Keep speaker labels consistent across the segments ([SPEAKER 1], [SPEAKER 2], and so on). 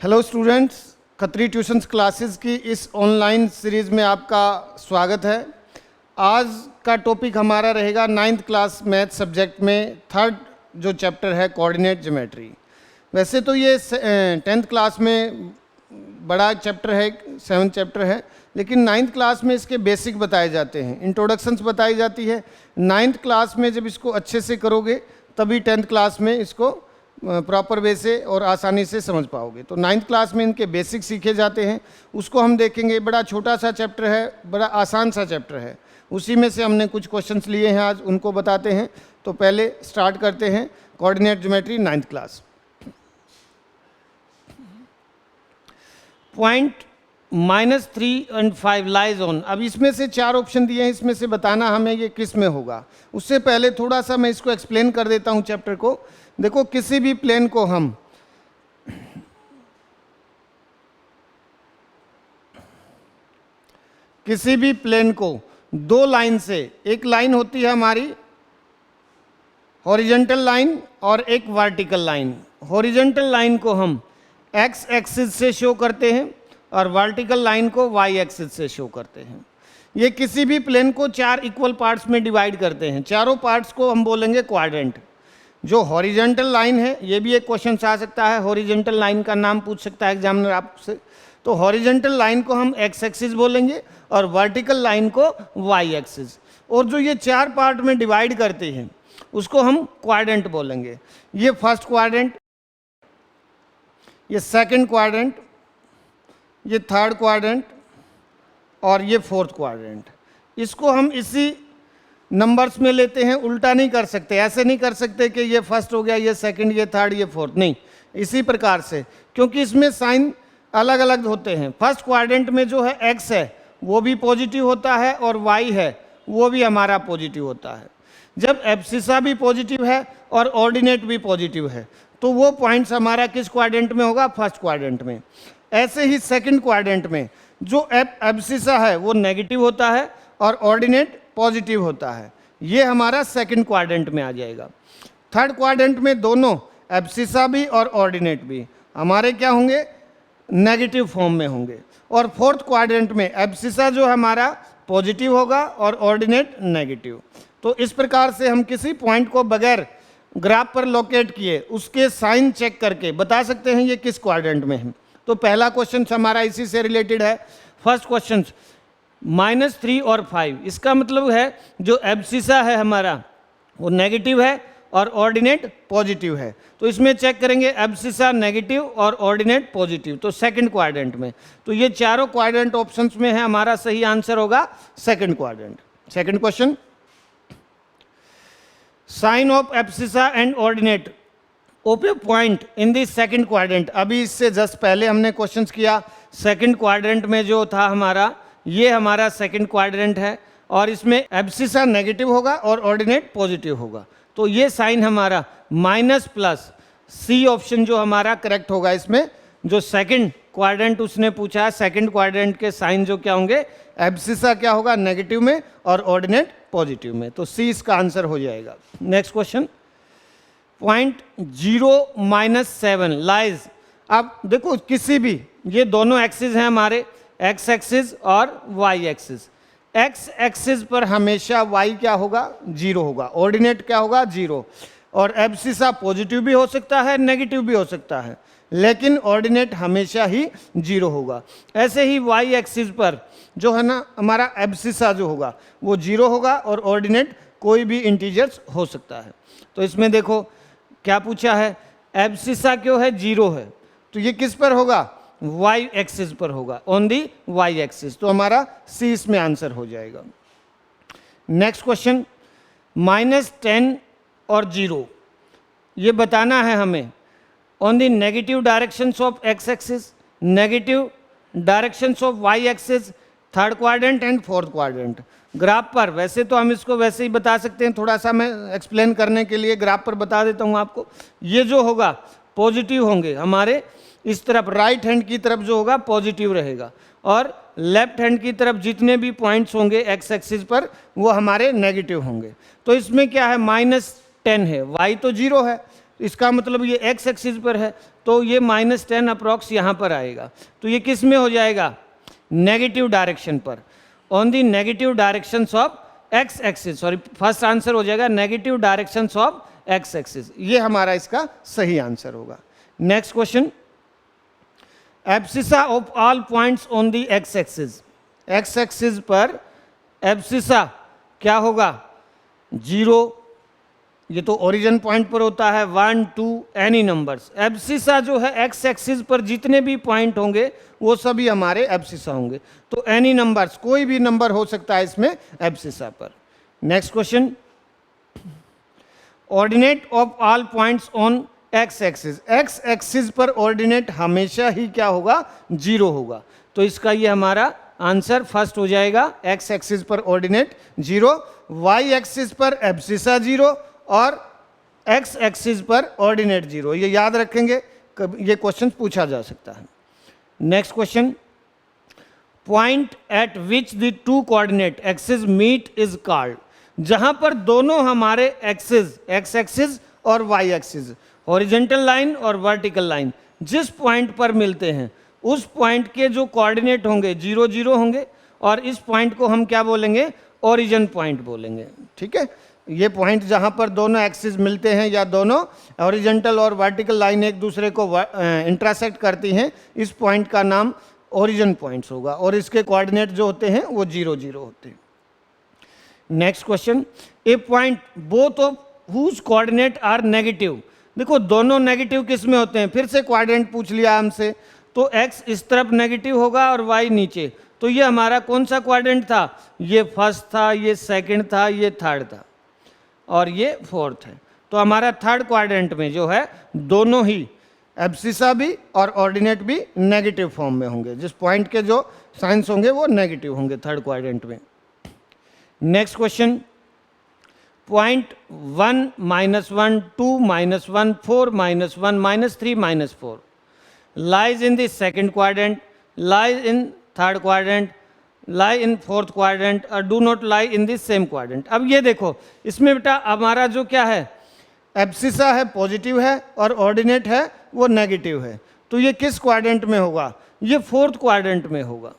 [SPEAKER 1] Hello students, Khatri tuitions classes की इस online series में आपका स्वागत है। आज का टॉपिक हमारा रहेगा 9th क्लास मैथ सब्जेक्ट में थर्ड जो चैप्टर है कोऑर्डिनेट ज्योमेट्री। वैसे तो ये 10th क्लास में बड़ा चैप्टर है, 7th चैप्टर है, लेकिन 9th क्लास में इसके बेसिक बताए जाते हैं, इंट्रोडक्शंस बताई जाती है। 9th क्लास में जब इसको अच्छे से करोगे तभी 10th क्लास में इसको प्रॉपर वे से और आसानी से समझ पाओगे। तो 9th क्लास में इनके बेसिक सीखे जाते हैं, उसको हम देखेंगे। बड़ा छोटा सा चैप्टर है, बड़ा आसान सा चैप्टर है, उसी में से हमने कुछ क्वेश्चंस लिए हैं, आज उनको बताते हैं। तो पहले स्टार्ट करते हैं coordinate geometry 9th class. Point -3 और 5 लाइज ऑन। अब इसमें से 4 ऑप्शन दिए हैं, इसमें से बताना हमें ये किस में होगा। उससे पहले थोड़ा सा मैं इसको एक्सप्लेन कर देता हूँ चैप्टर को। देखो, किसी भी प्लेन को हम दो लाइन से, एक लाइन होती है हमारी हॉरिजॉन्टल लाइन और एक वर्टिकल लाइन। हॉरिजॉन्टल लाइन को हम एक्स एक्सिस से शो करते हैं और वर्टिकल लाइन को वाई एक्सिस से शो करते हैं। ये किसी भी प्लेन को 4 इक्वल पार्ट्स में डिवाइड करते हैं। चारों पार्ट्स को हम बोलेंगे क्वाड्रेंट। जो हॉरिजॉन्टल लाइन है, ये भी एक क्वेश्चन आ सकता है, हॉरिजॉन्टल लाइन का नाम पूछ सकता है एग्जामिनर आपसे। तो हॉरिजॉन्टल लाइन को हम एक्स एक्सिस बोलेंगे और वर्टिकल लाइन को वाई एक्सिस। और जो ये 4 पार्ट में डिवाइड करते हैं उसको हम क्वाड्रेंट बोलेंगे। ये फर्स्ट क्वाड्रेंट, ये सेकंड क्वाड्रेंट, ये थर्ड क्वाड्रेंट और ये फोर्थ क्वाड्रेंट। इसको हम इसी नंबर्स में लेते हैं, उल्टा नहीं कर सकते। ऐसे नहीं कर सकते कि ये फर्स्ट हो गया, ये सेकंड, ये थर्ड, ये फोर्थ, नहीं। इसी प्रकार से, क्योंकि इसमें साइन अलग अलग होते हैं। फर्स्ट क्वाड्रेंट में जो है एक्स है वो भी पॉजिटिव होता है और वाई है वो भी हमारा पॉजिटिव होता है। जब एब्सिसा भी पॉजिटिव है और ऑर्डिनेट भी पॉजिटिव है तो वो पॉइंट्स हमारा किस क्वाड्रेंट में होगा? फर्स्ट क्वाड्रेंट में। ऐसे ही सेकंड क्वाड्रेंट में जो एब्सिसा है वो नेगेटिव होता है और ऑर्डिनेट पॉजिटिव होता है, ये हमारा सेकंड क्वाड्रेंट में आ जाएगा। थर्ड क्वाड्रेंट में दोनों एब्सिसा भी और ऑर्डिनेट भी हमारे क्या होंगे? नेगेटिव फॉर्म में होंगे। और फोर्थ क्वाड्रेंट में एब्सिसा जो हमारा पॉजिटिव होगा और ऑर्डिनेट नेगेटिव। तो इस प्रकार से हम किसी पॉइंट को बगैर ग्राफ पर लोकेट किए उसके साइन चेक करके बता सकते हैं ये किस क्वाड्रेंट में है। तो पहला क्वेश्चन हमारा इसी से रिलेटेड है। फर्स्ट क्वेश्चन -3 और 5, इसका मतलब है जो एब्सिसा है हमारा वो नेगेटिव है और ऑर्डिनेट पॉजिटिव है। तो इसमें चेक करेंगे एब्सिसा नेगेटिव और ऑर्डिनेट पॉजिटिव, तो सेकंड क्वाड्रेंट में। तो ये चारों क्वाड्रेंट ऑप्शंस में है, हमारा सही आंसर होगा second quadrant. Second question, sign of abscissa and ordinate of a point in the second quadrant. अभी इससे जस्ट पहले हमने क्वेश्चन किया, सेकंड क्वाड्रेंट में जो था हमारा, ये हमारा सेकंड क्वाड्रेंट है और इसमें एब्सिसा नेगेटिव होगा और ऑर्डिनेट पॉजिटिव होगा। तो ये साइन हमारा माइनस सी ऑप्शन जो हमारा करेक्ट होगा। इसमें जो सेकंड क्वाड्रेंट उसने पूछा है, सेकंड क्वाड्रेंट के साइन जो क्या होंगे? एब्सिसा क्या होगा? नेगेटिव में और ऑर्डिनेट पॉजिटिव में। तो सी इसका आंसर हो जाएगा। Next question, point 0 - 7 lies. अब देखो, किसी भी, ये दोनों एक्सिस हैं हमारे, एक्स एक्सिस और वाई एक्सिस। एक्स एक्सिस पर हमेशा वाई क्या होगा? 0 होगा। ऑर्डिनेट क्या होगा? 0। और एब्सिसा पॉजिटिव भी हो सकता है, नेगेटिव भी हो सकता है, लेकिन ऑर्डिनेट हमेशा ही 0 होगा। ऐसे ही वाई एक्सिस पर जो है ना हमारा एब्सिसा जो होगा वो 0 होगा और ऑर्डिनेट कोई भी इंटीजर्स हो सकता है। तो इसमें देखो क्या पूछा है, एब्सिसा क्यों है? 0 है, तो ये किस पर होगा? वाई एक्सिस पर होगा, ऑन दी वाई एक्सिस। तो हमारा सी इसमें आंसर हो जाएगा। नेक्स्ट क्वेश्चन, -10 और 0, ये बताना है हमें on the negative directions of x axis, negative directions of y axis, third quadrant and fourth quadrant. Graph पर वैसे तो हम इसको वैसे ही बता सकते हैं, थोड़ा सा मैं एक्सप्लेन करने के लिए ग्राफ पर बता देता हूँ आपको। ये जो होगा पॉजिटिव होंगे हमारे, इस तरफ राइट हैंड की तरफ जो होगा पॉजिटिव रहेगा और लेफ्ट हैंड की तरफ जितने भी पॉइंट्स होंगे एक्स एक्सिस पर वो हमारे नेगेटिव होंगे। तो इसमें क्या है? -10 है, वाई तो 0 है, इसका मतलब ये एक्स एक्सिस पर है, तो ये -10 अप्रॉक्स यहाँ पर आएगा। तो ये किस में हो जाएगा? नेगेटिव डायरेक्शन पर, on the negative directions of x axis. Sorry, first answer हो जाएगा negative directions of x axis. ये हमारा इसका सही आंसर होगा। Next question, abscissa of all points on the x axis. X axis पर एब्सिसा क्या होगा? 0, ये तो ओरिजिन पॉइंट पर होता है, 1 2 एनी नंबर्स। एब्सिसा जो है एक्स एक्सिस पर जितने भी पॉइंट होंगे वो सभी हमारे एब्सिसा होंगे। तो एनी नंबर्स, कोई भी नंबर हो सकता है इसमें एब्सिसा पर। Next question, ordinate of all points on x axis. X axis पर ऑर्डिनेट हमेशा ही क्या होगा? 0 होगा। तो इसका ये हमारा आंसर फर्स्ट हो जाएगा, एक्स एक्सिस पर ऑर्डिनेट 0, वाई एक्सिस पर एब्सिसा 0 और एक्स एक्सिस पर ऑर्डिनेट 0। ये याद रखेंगे, ये क्वेश्चन पूछा जा सकता है। Next question, point at which the two coordinate axis meet is called. जहां पर दोनों हमारे एक्सिस, एक्स एक्सिस और वाई एक्सिस, हॉरिजॉन्टल लाइन और वर्टिकल लाइन, जिस पॉइंट पर मिलते हैं उस पॉइंट के जो कोऑर्डिनेट होंगे 0 0 होंगे, और इस पॉइंट को हम क्या बोलेंगे? ओरिजिन पॉइंट बोलेंगे। ठीक है, ये पॉइंट जहां पर दोनों एक्सिस मिलते हैं या दोनों हॉरिजॉन्टल और वर्टिकल लाइन एक दूसरे को इंटरसेक्ट करती हैं, इस पॉइंट का नाम ओरिजिन पॉइंट्स होगा, और इसके कोऑर्डिनेट जो होते हैं वो 0 0 होते हैं। Next question, a point both of whose coordinate are negative. देखो दोनों नेगेटिव किस में होते हैं? फिर से कोऑर्डिनेट पूछ लिया हमसे, तो एक्स इस तरफ नेगेटिव होगा और वाई नीचे। तो ये हमारा कौन सा क्वाड्रेंट था? ये फर्स्ट था, ये सेकंड था, ये थर्ड था और ये फोर्थ है। तो हमारा थर्ड क्वाड्रेंट में जो है दोनों ही एब्सिसा भी और ऑर्डिनेट भी नेगेटिव फॉर्म में होंगे। जिस पॉइंट के जो साइंस होंगे वो नेगेटिव होंगे थर्ड क्वाड्रेंट में। Next question, point 1 -1 2 -1 4 -1 -3 -4 lies in the second quadrant, lies in third quadrant, lie in fourth quadrant or do not lie in the same quadrant। अब ये देखो, इसमें बेटा हमारा जो क्या है, एब्सिसा है पॉजिटिव है और ऑर्डिनेट है वो नेगेटिव है। तो ये किस क्वाड्रेंट में होगा? ये फोर्थ क्वाड्रेंट में होगा।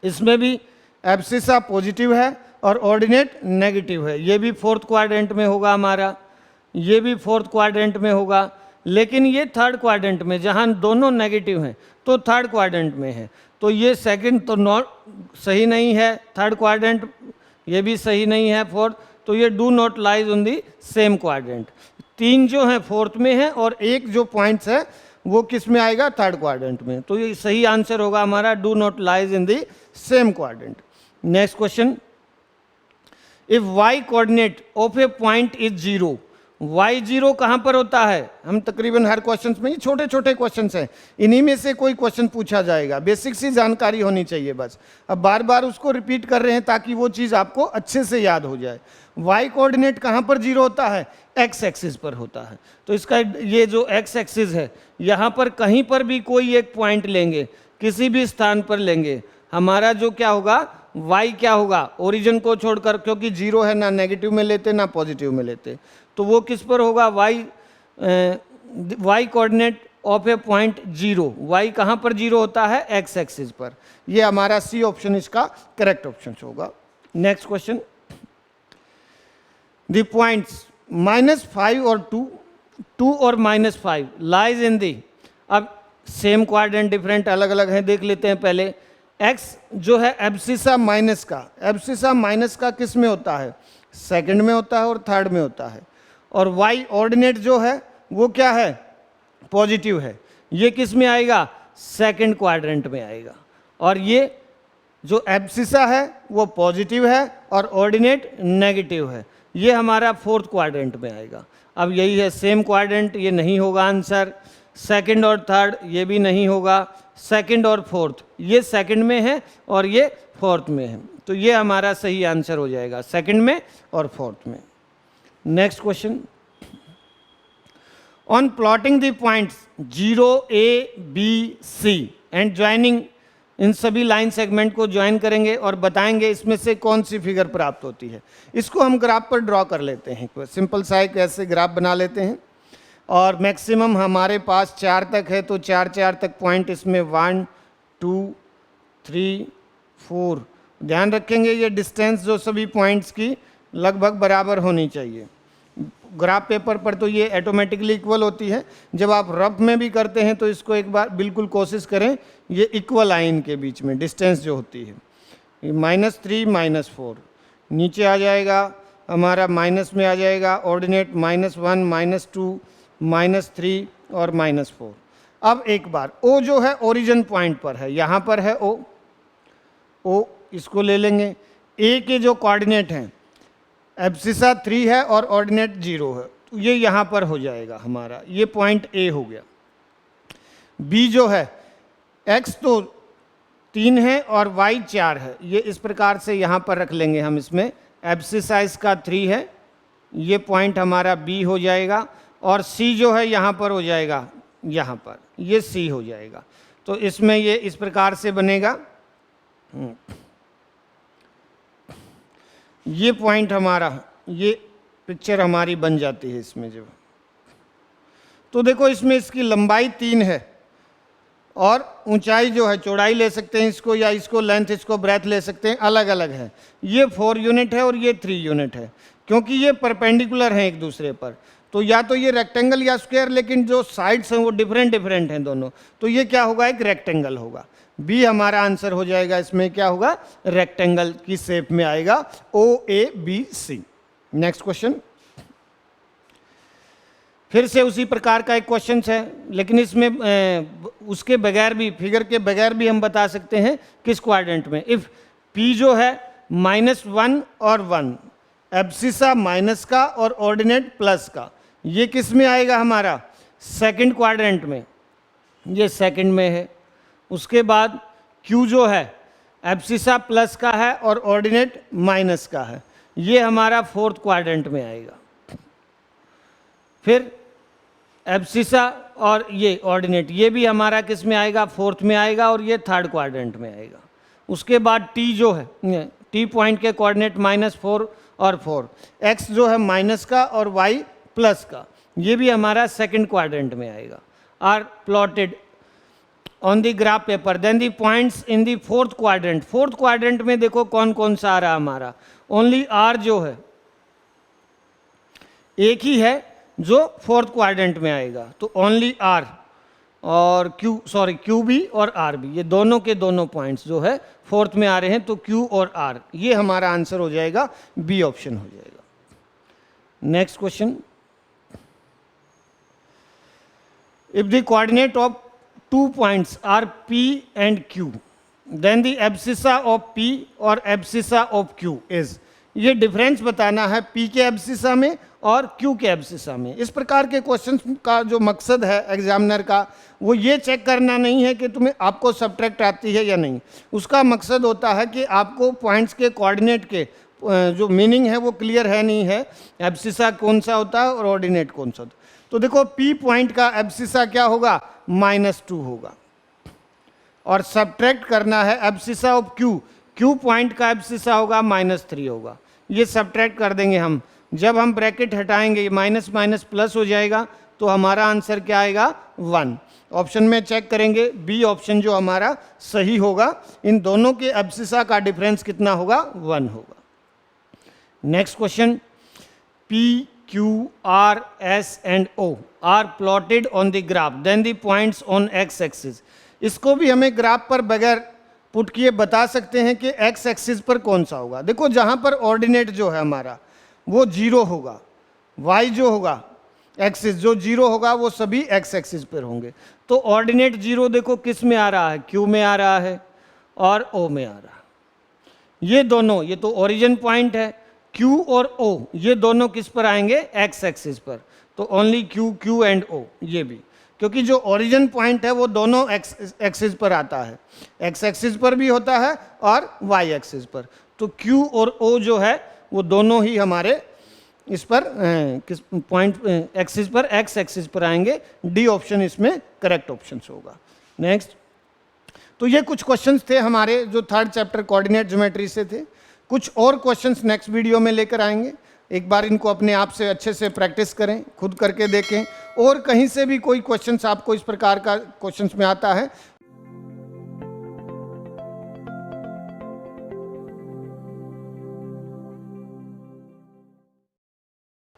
[SPEAKER 1] इसमें भी एब्सिसा पॉजिटिव है और ऑर्डिनेट नेगेटिव है, ये भी फोर्थ क्वाड्रेंट में होगा हमारा, ये भी फोर्थ क्वाड्रेंट में होगा। लेकिन ये थर्ड क्वाड्रेंट में, जहां दोनों नेगेटिव हैं तो थर्ड क्वाड्रेंट में है। तो ये सेकंड तो नॉट सही नहीं है, थर्ड क्वाड्रेंट ये भी सही नहीं है, फोर्थ। तो ये do not lies on the same quadrant. 3 जो है फोर्थ में है और एक जो पॉइंट्स है वो किस में आएगा? थर्ड क्वाड्रेंट में। तो ये सही आंसर होगा हमारा, do not lies in the same quadrant. Next question, if y coordinate of a point is 0, y 0 कहाँ पर होता है? हम तकरीबन हर क्वेश्चन में, ये छोटे छोटे क्वेश्चन हैं, इन्हीं में से कोई क्वेश्चन पूछा जाएगा। बेसिक सी जानकारी होनी चाहिए बस। अब बार बार उसको रिपीट कर रहे हैं ताकि वो चीज़ आपको अच्छे से याद हो जाए। वाई कोऑर्डिनेट कहाँ पर 0 होता है? एक्स एक्सिस पर होता है। तो इसका ये जो एक्स एक्सिस है, यहाँ पर कहीं पर भी कोई एक पॉइंट लेंगे, किसी भी स्थान पर लेंगे, हमारा जो क्या होगा, वाई क्या होगा? ओरिजिन को छोड़कर, क्योंकि 0 है, ना नेगेटिव में लेते ना पॉजिटिव में लेते, तो वो किस पर होगा? Y coordinate of a point 0, y कहाँ पर 0 होता है? एक्स एक्सिस पर। ये हमारा सी ऑप्शन इसका करेक्ट ऑप्शन होगा। नेक्स्ट क्वेश्चन, द पॉइंट्स -5 और 2 और -5 लाइज इन दी। अब सेम क्वाड्रेंट डिफरेंट अलग अलग हैं, देख लेते हैं पहले। एक्स जो है एब्सिसा माइनस का, एब्सिसा माइनस का किस में होता है? सेकंड में होता है और थर्ड में होता है। और वाई ऑर्डिनेट जो है वो क्या है? पॉजिटिव है, ये किस में आएगा? सेकंड क्वाड्रेंट में आएगा। और ये जो एब्सिसा है वो पॉजिटिव है और ऑर्डिनेट नेगेटिव है, ये हमारा फोर्थ क्वाड्रेंट में आएगा। अब यही है सेम क्वाड्रेंट, ये नहीं होगा आंसर। सेकंड और थर्ड ये भी नहीं होगा। सेकंड और फोर्थ, ये सेकंड में है और ये फोर्थ में है, तो ये हमारा सही आंसर हो जाएगा, सेकंड में और फोर्थ में। Next question, on plotting the points 0 A B C and joining in सभी लाइन सेगमेंट को ज्वाइन करेंगे और बताएंगे इसमें से कौन सी फिगर प्राप्त होती है। इसको हम ग्राफ पर ड्रॉ कर लेते हैं, सिंपल सा एक ऐसे ग्राफ बना लेते हैं और मैक्सिमम हमारे पास 4 तक है, तो 4 तक पॉइंट इसमें 1 2 3 4। ध्यान रखेंगे ये डिस्टेंस जो सभी पॉइंट्स की लगभग बराबर होनी चाहिए। ग्राफ पेपर पर तो ये ऑटोमेटिकली इक्वल होती है, जब आप रफ में भी करते हैं तो इसको एक बार बिल्कुल कोशिश करें ये इक्वल लाइन के बीच में डिस्टेंस जो होती है। -3 -4 नीचे आ जाएगा हमारा, माइनस में आ जाएगा ऑर्डिनेट -1 -2 -3 और -4। अब एक बार ओ जो है ओरिजिन पॉइंट पर है, यहाँ पर है ओ इसको ले लेंगे। ए के जो कोऑर्डिनेट हैं एब्सिसा 3 है और ऑर्डिनेट 0 है, तो ये यहाँ पर हो जाएगा हमारा, ये पॉइंट ए हो गया। बी जो है एक्स तो 3 है और वाई 4 है, ये इस प्रकार से यहाँ पर रख लेंगे हम। इसमें एब्सिसा इसका 3 है, ये पॉइंट हमारा बी हो जाएगा और सी जो है यहाँ पर हो जाएगा, यहाँ पर ये सी हो जाएगा। तो इसमें ये इस प्रकार से बनेगा, ये पॉइंट हमारा, ये पिक्चर हमारी बन जाती है इसमें जब। तो देखो इसमें इसकी लंबाई 3 है और ऊंचाई जो है, चौड़ाई ले सकते हैं इसको या इसको लेंथ, इसको ब्रेथ ले सकते हैं, अलग अलग है। ये 4 यूनिट है और ये 3 यूनिट है, क्योंकि ये परपेंडिकुलर हैं एक दूसरे पर। तो या तो ये रेक्टेंगल या स्क्वायर, लेकिन जो साइड्स हैं वो डिफरेंट हैं दोनों, तो ये क्या होगा, एक रेक्टेंगल होगा। बी हमारा आंसर हो जाएगा, इसमें क्या होगा, रेक्टेंगल की शेप में आएगा OABC। नेक्स्ट क्वेश्चन, फिर से उसी प्रकार का एक क्वेश्चन है, लेकिन इसमें उसके बगैर भी, फिगर के बगैर भी हम बता सकते हैं किस क्वाड्रेंट में। इफ P जो है -1 और 1, एब्सिसा माइनस का और ऑर्डिनेट प्लस का, ये किस में आएगा हमारा, सेकंड क्वाड्रेंट में, ये सेकंड में है। उसके बाद Q जो है एब्सिसा प्लस का है और ऑर्डिनेट माइनस का है, ये हमारा फोर्थ क्वाड्रेंट में आएगा। फिर एब्सिसा और ये ऑर्डिनेट, ये भी हमारा किस में आएगा, फोर्थ में आएगा और ये थर्ड क्वाड्रेंट में आएगा। उसके बाद T जो है, T पॉइंट के कोऑर्डिनेट -4 और 4, X जो है माइनस का और Y प्लस का, ये भी हमारा सेकंड क्वाड्रेंट में आएगा। Are plotted on the graph paper, then the points in the fourth quadrant. Fourth quadrant में देखो कौन कौन सा आ रहा हमारा, ओनली R जो है एक ही है जो फोर्थ क्वाड्रेंट में आएगा, तो ओनली R और Q भी और R भी, ये दोनों के दोनों पॉइंट्स जो है फोर्थ में आ रहे हैं, तो Q और R, ये हमारा आंसर हो जाएगा, बी ऑप्शन हो जाएगा। Next question, if the coordinate of 2 points are P and Q, then the abscissa of P और abscissa of Q is, ये डिफरेंस बताना है P के एब्सिसा में और Q के एब्सिसा में। इस प्रकार के क्वेश्चंस का जो मकसद है एग्जामिनर का, वो ये चेक करना नहीं है कि तुम्हें आपको सब्ट्रैक्ट आती है या नहीं, उसका मकसद होता है कि आपको पॉइंट्स के कोऑर्डिनेट के जो मीनिंग है वो क्लियर है नहीं है, एब्सिसा कौन सा होता है और ऑर्डिनेट कौन सा होता है। तो देखो P पॉइंट का एब्सिसा क्या होगा, -2 होगा, और सब्ट्रैक्ट करना है एब्सिसा ऑफ Q पॉइंट का एब्सिसा होगा -3 होगा, ये सब्ट्रैक्ट कर देंगे हम। जब हम ब्रैकेट हटाएंगे ये माइनस माइनस प्लस हो जाएगा, तो हमारा आंसर क्या आएगा, 1। ऑप्शन में चेक करेंगे, बी ऑप्शन जो हमारा सही होगा, इन दोनों के एब्सिसा का डिफरेंस कितना होगा, 1 होगा। Next question, P Q R S and O are plotted on the graph, then the points on x axis। इसको भी हमें ग्राफ पर बगैर पुट किए बता सकते हैं कि x एक्सिस पर कौन सा होगा। देखो जहाँ पर ऑर्डिनेट जो है हमारा वो 0 होगा, y जो होगा एक्सिस जो 0 होगा वो सभी x एक्सिस पर होंगे। तो ऑर्डिनेट 0 देखो किस में आ रहा है, Q में आ रहा है और O में आ रहा है। ये दोनों, ये तो ओरिजिन पॉइंट है, Q और O ये दोनों किस पर आएंगे, x एक्सिस पर, तो ओनली Q एंड O, ये भी, क्योंकि जो ओरिजिन पॉइंट है वो दोनों x एक्सिस पर आता है, x एक्सिस पर भी होता है और y एक्सिस पर। तो Q और O जो है वो दोनों ही हमारे इस पर किस पॉइंट एक्सिस पर, x एक्सिस पर आएंगे। डी ऑप्शन इसमें करेक्ट ऑप्शन होगा। नेक्स्ट, तो ये कुछ क्वेश्चंस थे हमारे जो थर्ड चैप्टर कोऑर्डिनेट ज्योमेट्री से थे। कुछ और क्वेश्चंस नेक्स्ट वीडियो में लेकर आएंगे। एक बार इनको अपने आप से अच्छे से प्रैक्टिस करें, खुद करके देखें, और कहीं से भी कोई क्वेश्चंस आपको इस प्रकार का क्वेश्चंस में आता है